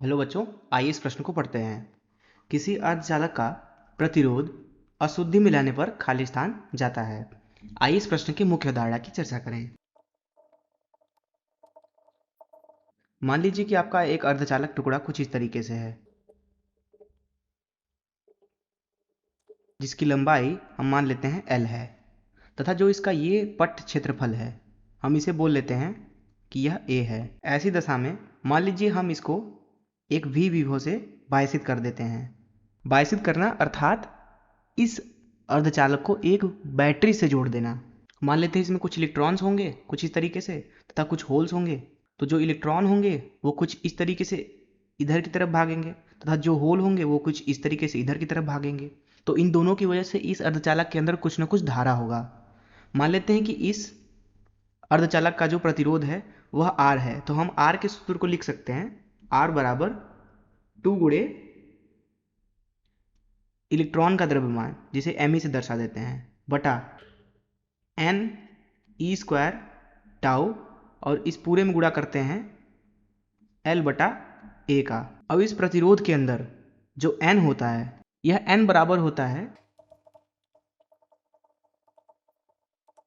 Hello बच्चों, आइए इस प्रश्न को पढ़ते हैं। किसी अर्धचालक का प्रतिरोध अशुद्धि मिलाने पर खाली स्थान जाता है। आइए इस प्रश्न की मुख्य धारणा की चर्चा करें। मान लीजिए कि आपका एक अर्धचालक टुकड़ा कुछ इस तरीके से है, जिसकी लंबाई हम मान लेते हैं L है, तथा जो इसका ये पट्ट क्षेत्रफल है, हम इसे बोल लेते हैं कि यह A है। ऐसी दशा में मान लीजिए हम इसको एक V विभव से बायसित कर देते हैं। बायसित करना अर्थात इस अर्धचालक को एक बैटरी से जोड़ देना। मान लेते हैं इसमें कुछ इलेक्ट्रॉन्स होंगे कुछ इस तरीके से, तथा कुछ होल्स होंगे। तो जो इलेक्ट्रॉन होंगे वो कुछ इस तरीके से इधर की तरफ भागेंगे, तथा जो होल होंगे वो कुछ इस तरीके से इधर की तरफ भागेंगे। तो इन दोनों की वजह से इस अर्धचालक के अंदर कुछ न कुछ धारा होगा। मान लेते हैं कि इस अर्धचालक का जो प्रतिरोध है वह R है, तो हम R के सूत्र को लिख सकते हैं। R बराबर 2 गुणे इलेक्ट्रॉन का द्रव्यमान, जिसे me से दर्शा देते हैं, बटा n ई स्क्वायर टाउ, और इस पूरे में गुणा करते हैं L बटा A का। अब इस प्रतिरोध के अंदर जो n होता है, यह n बराबर होता है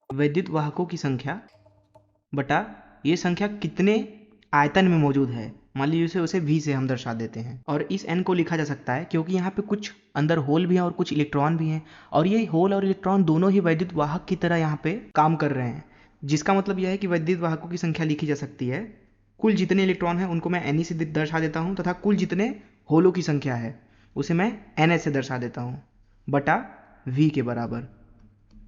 वैद्युत वाहकों की संख्या बटा ये संख्या कितने आयतन में मौजूद है। मान लीजिए उसे V से हम दर्शा देते हैं, और इस n को लिखा जा सकता है क्योंकि यहाँ पे कुछ अंदर होल भी हैं और कुछ इलेक्ट्रॉन भी हैं, और ये होल और इलेक्ट्रॉन दोनों ही वैद्युत वाहक की तरह यहाँ पे काम कर रहे हैं। जिसका मतलब यह है कि वैद्युत वाहकों की संख्या लिखी जा सकती है, कुल जितने इलेक्ट्रॉन हैं उनको मैं Ne से दर्शा देता हूँ, तथा कुल जितने होलों की संख्या है उसे मैं NH से दर्शा देता हूँ, बटा V के बराबर।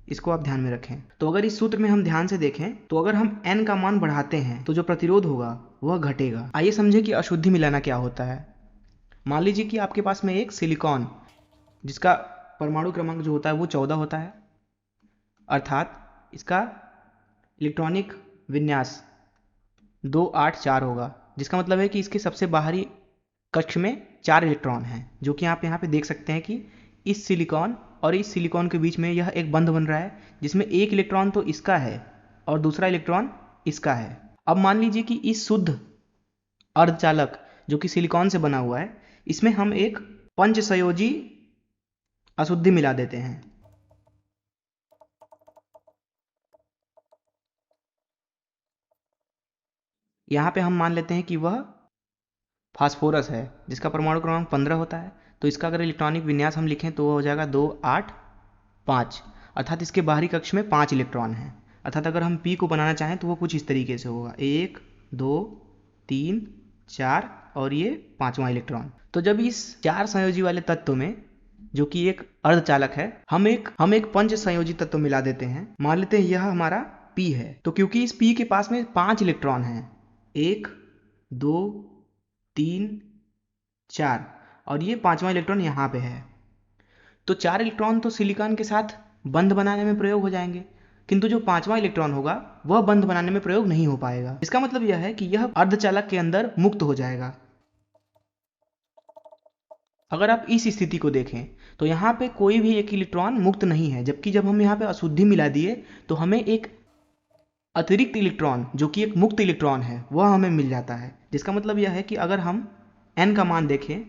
इसको आप ध्यान में रखें। तो अगर इस सूत्र में हम ध्यान से देखें तो अगर हम n का मान बढ़ाते हैं तो जो प्रतिरोध होगा वह घटेगा। आइए समझें कि अशुद्धि मिलाना क्या होता है। मान लीजिए कि आपके पास में एक सिलिकॉन, जिसका परमाणु क्रमांक जो होता है वो 14 होता है, अर्थात इसका इलेक्ट्रॉनिक विन्यास 284 होगा, जिसका मतलब है कि इसके सबसे बाहरी कक्ष में 4 इलेक्ट्रॉन हैं, जो कि आप यहाँ पे देख सकते हैं कि इस सिलिकॉन और इस सिलिकॉन के बीच में यह एक बंध बन रहा है, जिसमें एक इलेक्ट्रॉन तो इसका है और दूसरा इलेक्ट्रॉन इसका है। अब मान लीजिए कि इस शुद्ध अर्धचालक जो कि सिलिकॉन से बना हुआ है, इसमें हम एक पंचसंयोजी अशुद्धि मिला देते हैं। यहाँ पे हम मान लेते हैं कि वह फास्फोरस है, जिसका परमाणु क्रमांक 15 होता है। तो इसका अगर इलेक्ट्रॉनिक विन्यास हम लिखें तो वह हो जाएगा 2 8 5, अर्थात इसके बाहरी कक्ष में 5 इलेक्ट्रॉन हैं। अर्थात अगर हम पी को बनाना चाहें तो वो कुछ इस तरीके से होगा, 1 2 3 4 और ये 5वां इलेक्ट्रॉन। तो जब इस 4 संयोजी वाले तत्व में, जो कि एक अर्धचालक है, हम एक पंच संयोजी तत्व मिला देते हैं। मान लेते हैं यह हमारा पी है। तो क्योंकि इस पी के पास में 5 इलेक्ट्रॉन हैं, 1 2 3 4, और ये 5वां इलेक्ट्रॉन यहाँ पे है, तो 4 इलेक्ट्रॉन तो सिलिकॉन के साथ बंध बनाने में प्रयोग हो जाएंगे, किंतु जो 5वां इलेक्ट्रॉन होगा वह बंध बनाने में प्रयोग नहीं हो पाएगा। इसका मतलब यह है कि यह अर्धचालक के अंदर मुक्त हो जाएगा। अगर आप इस स्थिति को देखें तो यहाँ पे कोई भी एक इलेक्ट्रॉन मुक्त नहीं है, जबकि जब हम यहाँ पे अशुद्धि मिला दिए तो हमें एक अतिरिक्त इलेक्ट्रॉन, जो कि एक मुक्त इलेक्ट्रॉन है, वह हमें मिल जाता है। जिसका मतलब यह है कि अगर हम n का मान देखें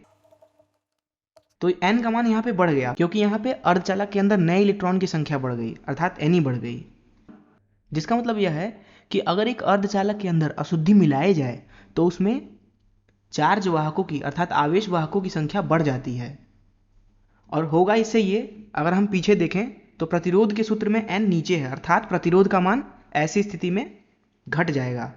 तो n का मान यहाँ पे बढ़ गया, क्योंकि यहाँ पे अर्धचालक के अंदर नए इलेक्ट्रॉन की संख्या बढ़ गई, अर्थात n बढ़ गई। जिसका मतलब यह है कि अगर एक अर्धचालक के अंदर अशुद्धि मिलाए जाए तो उसमें चार्ज वाहकों की, अर्थात आवेश वाहकों की संख्या बढ़ जाती है। और होगा इससे ये, अगर हम पीछे देखें तो प्रतिरोध के सूत्र में n नीचे है, अर्थात प्रतिरोध का मान ऐसी स्थिति में घट जाएगा।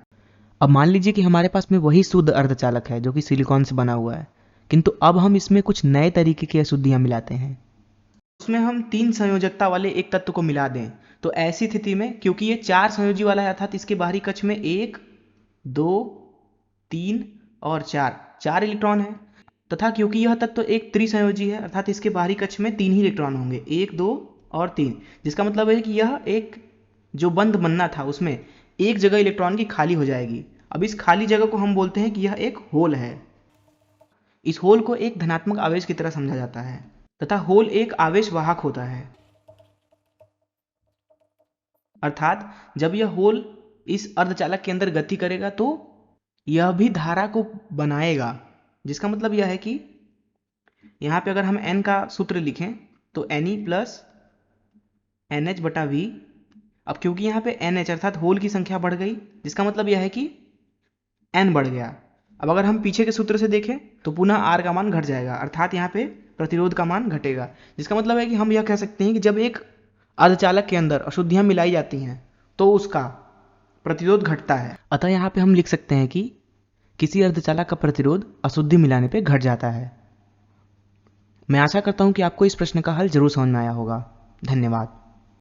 अब मान लीजिए कि हमारे पास में वही शुद्ध अर्धचालक है जो कि सिलिकॉन से बना हुआ है, किंतु अब हम इसमें कुछ नए तरीके की अशुद्धियां मिलाते हैं। उसमें हम 3 संयोजकता वाले एक तत्व को मिला दें, तो ऐसी स्थिति में, क्योंकि ये 4 संयोजी वाला है, अर्थात इसके बाहरी कक्ष में 1 2 3 और 4 इलेक्ट्रॉन है, तथा क्योंकि यह तत्व एक त्रिसंयोजी है, अर्थात इसके बाहरी कक्ष में 3 ही इलेक्ट्रॉन होंगे, 1 2 और 3। जिसका मतलब है कि यह एक जो बंध बनना था उसमें एक जगह इलेक्ट्रॉन की खाली हो जाएगी। अब इस खाली जगह को हम बोलते हैं कि यह एक होल है। इस होल को एक धनात्मक आवेश की तरह समझा जाता है, तथा होल एक आवेश वाहक होता है। अर्थात जब यह होल इस अर्धचालक के अंदर गति करेगा तो यह भी धारा को बनाएगा, जिसका मतलब यह है कि यहाँ पे अगर हम n का सूत्र लिखें तो Ne प्लस NH बटा V। अब क्योंकि यहाँ पे NH अर्थात होल की संख्या बढ़ गई, जिसका मतलब यह है कि n बढ़ गया। अब अगर हम पीछे के सूत्र से देखें तो पुनः R का मान घट जाएगा, अर्थात यहाँ पे प्रतिरोध का मान घटेगा। जिसका मतलब है कि हम यह कह सकते हैं कि जब एक अर्धचालक के अंदर अशुद्धियाँ मिलाई जाती हैं तो उसका प्रतिरोध घटता है। अतः यहाँ पे हम लिख सकते हैं कि किसी अर्धचालक का प्रतिरोध अशुद्धि मिलाने पे घट जाता है। मैं आशा करता हूँ कि आपको इस प्रश्न का हल जरूर समझ में आया होगा। धन्यवाद।